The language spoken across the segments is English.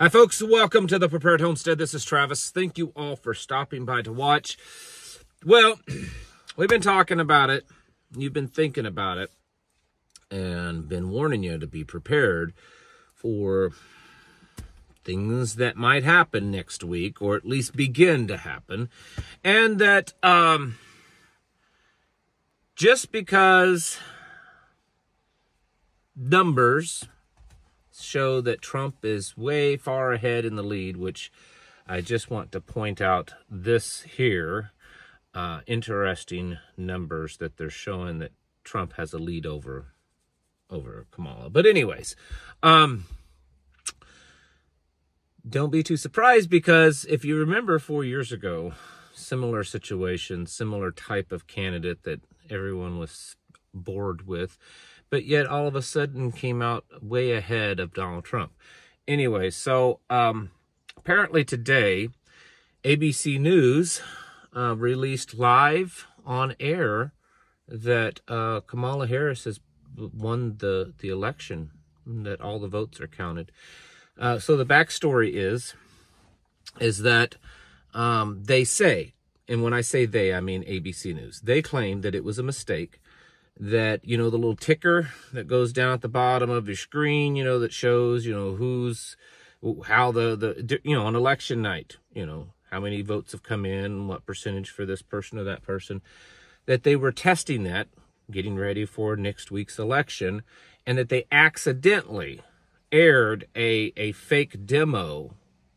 Hi folks, welcome to the Prepared Homestead. This is Travis. Thank you all for stopping by to watch. Well, we've been talking about it. You've been thinking about it and been warning you to be prepared for things that might happen next week, or at least begin to happen. And that just because numbers show that Trump is way far ahead in the lead, which I just want to point out this here, interesting numbers that they're showing that Trump has a lead over Kamala. But anyways, don't be too surprised, because if you remember 4 years ago, similar situation, similar type of candidate that everyone was bored with, but yet all of a sudden came out way ahead of Donald Trump. Anyway, so apparently today, ABC News released live on air that Kamala Harris has won the election, that all the votes are counted. So the backstory is that they say, and when I say they, I mean ABC News, they claim that it was a mistake, that, you know, the little ticker that goes down at the bottom of your screen, you know, that shows, you know, how on election night, you know, how many votes have come in, what percentage for this person or that person, that they were testing that, getting ready for next week's election, and that they accidentally aired a fake demo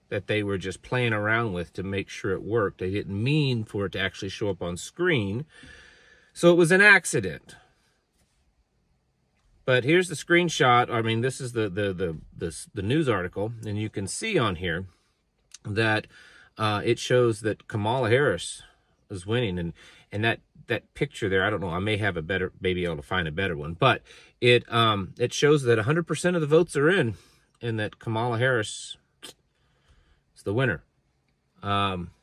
that they were just playing around with to make sure it worked. They didn't mean for it to actually show up on screen. So it was an accident. But here's the screenshot. I mean, this is the news article, and you can see on here that it shows that Kamala Harris is winning, and that picture there, I don't know, I may be able to find a better one, but it shows that 100% of the votes are in, and that Kamala Harris is the winner.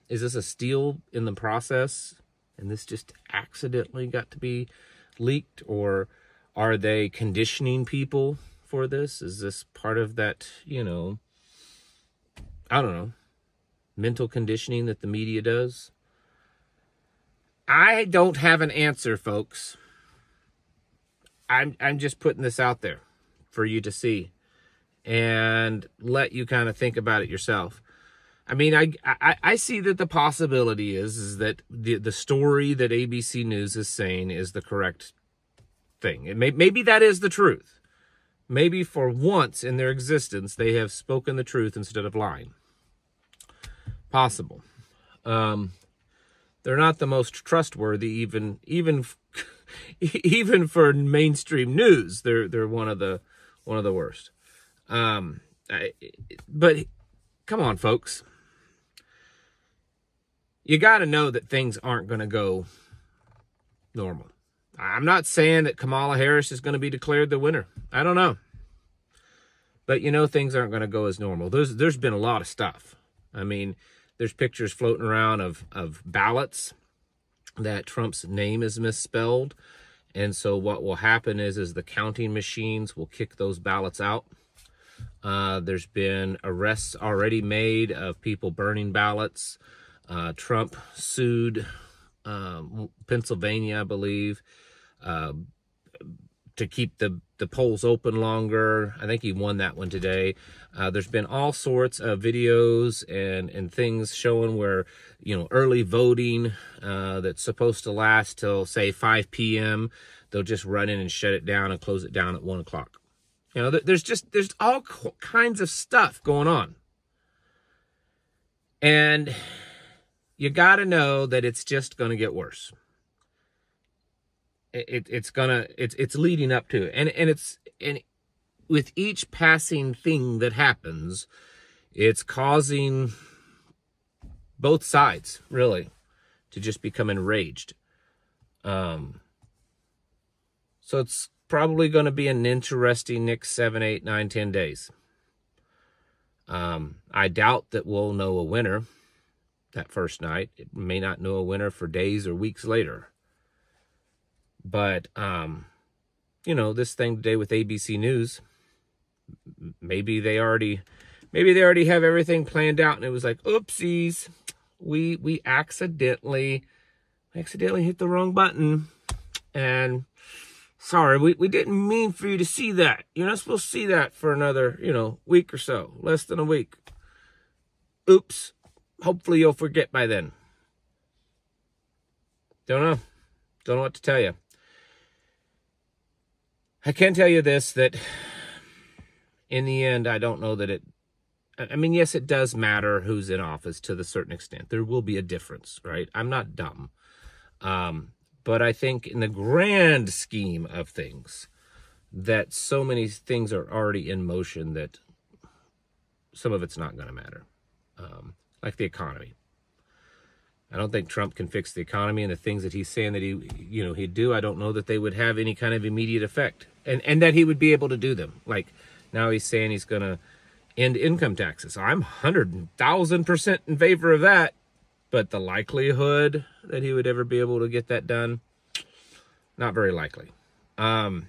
Is this a steal in the process, and this just accidentally got to be leaked, or are they conditioning people for this? Is this part of that, you know, I don't know, mental conditioning that the media does? I don't have an answer, folks. I'm just putting this out there for you to see and let you kind of think about it yourself. I mean, I see that the possibility is that the story that ABC News is saying is the correct thing. Maybe that is the truth. Maybe for once in their existence, they have spoken the truth instead of lying. Possible. They're not the most trustworthy, even for mainstream news. They're one of the worst. But come on, folks. You got to know that things aren't going to go normal. I'm not saying that Kamala Harris is going to be declared the winner. I don't know. But, you know, things aren't going to go as normal. There's been a lot of stuff. I mean, there's pictures floating around of ballots that Trump's name is misspelled. And so what will happen is the counting machines will kick those ballots out. There's been arrests already made of people burning ballots. Trump sued Pennsylvania, I believe, to keep the polls open longer. I think he won that one today. There's been all sorts of videos and things showing where, you know, early voting that's supposed to last till, say, 5 p.m., they'll just run in and shut it down and close it down at 1 o'clock. You know, there's all kinds of stuff going on. And you got to know that it's just going to get worse. It's leading up to it. And with each passing thing that happens, it's causing both sides, really, to just become enraged. So it's probably going to be an interesting next 7, 8, 9, 10 days. I doubt that we'll know a winner that first night. It may not know a winner for days or weeks later. But, you know, this thing today with ABC News, maybe they already maybe they already have everything planned out, and it was like, oopsies, we accidentally hit the wrong button, and sorry, we didn't mean for you to see that. You're not supposed to see that for another, week or so, less than a week. Oops. Hopefully you'll forget by then. Don't know what to tell you. I can tell you this, that in the end, I don't know that yes, it does matter who's in office to the certain extent. There will be a difference, right? I'm not dumb. But I think in the grand scheme of things, that so many things are already in motion that some of it's not going to matter. Like the economy. I don't think Trump can fix the economy, and the things that he's saying that he'd do, I don't know that they would have any kind of immediate effect, and that he would be able to do them. Like now he's saying he's going to end income taxes. I'm 100,000% in favor of that, but the likelihood that he would ever be able to get that done, not very likely. A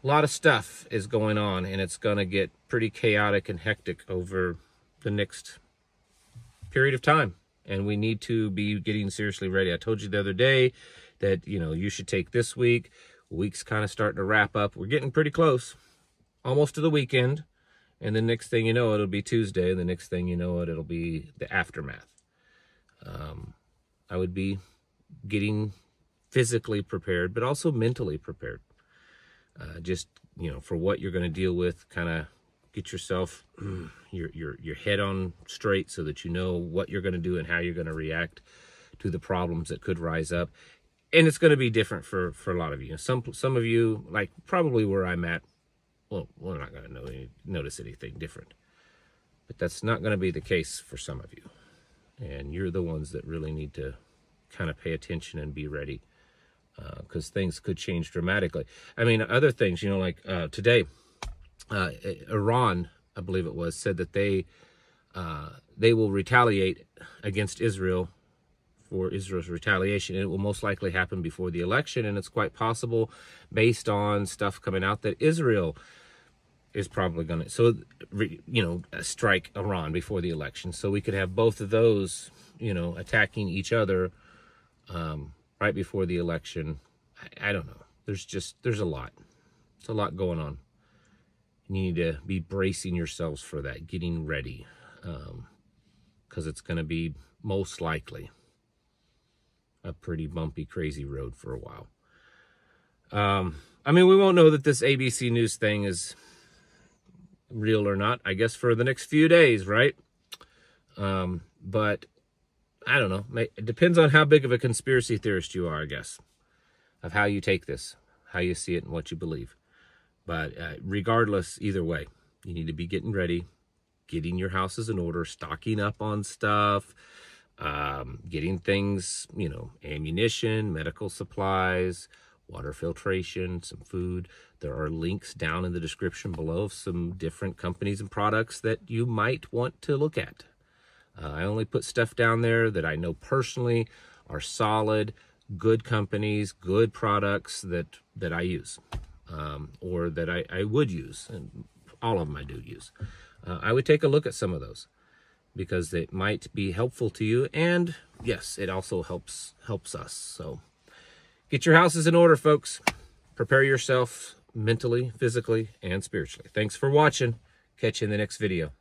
lot of stuff is going on, and it's going to get pretty chaotic and hectic over the next period of time, and we need to be getting seriously ready. I told you the other day that you should take this week. Week's kind of starting to wrap up. We're getting pretty close, almost to the weekend, and the next thing you know, it'll be Tuesday, and the next thing you know, it'll be the aftermath. I would be getting physically prepared, but also mentally prepared. Just for what you're going to deal with, kind of get yourself your head on straight so that you know what you're going to do and how you're going to react to the problems that could rise up. And it's going to be different for a lot of you. Some of you, like probably where I'm at, well, we're not going to notice anything different. But that's not going to be the case for some of you. And you're the ones that really need to kind of pay attention and be ready, because things could change dramatically. I mean, other things, like today, Iran, I believe it was, said that they will retaliate against Israel for Israel's retaliation, and it will most likely happen before the election. And it's quite possible, based on stuff coming out, that Israel is probably going to, strike Iran before the election. So we could have both of those, attacking each other right before the election. I don't know. There's a lot. It's a lot going on. You need to be bracing yourselves for that, getting ready, because it's going to be most likely a pretty bumpy, crazy road for a while. We won't know that this ABC News thing is real or not, I guess, for the next few days, right? But I don't know. It depends on how big of a conspiracy theorist you are, I guess, of how you take this, how you see it, and what you believe. But regardless, either way, you need to be getting ready, getting your houses in order, stocking up on stuff, getting things, ammunition, medical supplies, water filtration, some food. There are links down in the description below of some different companies and products that you might want to look at. I only put stuff down there that I know personally are solid, good companies, good products that I use. Or that I would use, and all of them I do use. I would take a look at some of those, because it might be helpful to you, and yes, it also helps us. So get your houses in order, folks. Prepare yourself mentally, physically, and spiritually. Thanks for watching. Catch you in the next video.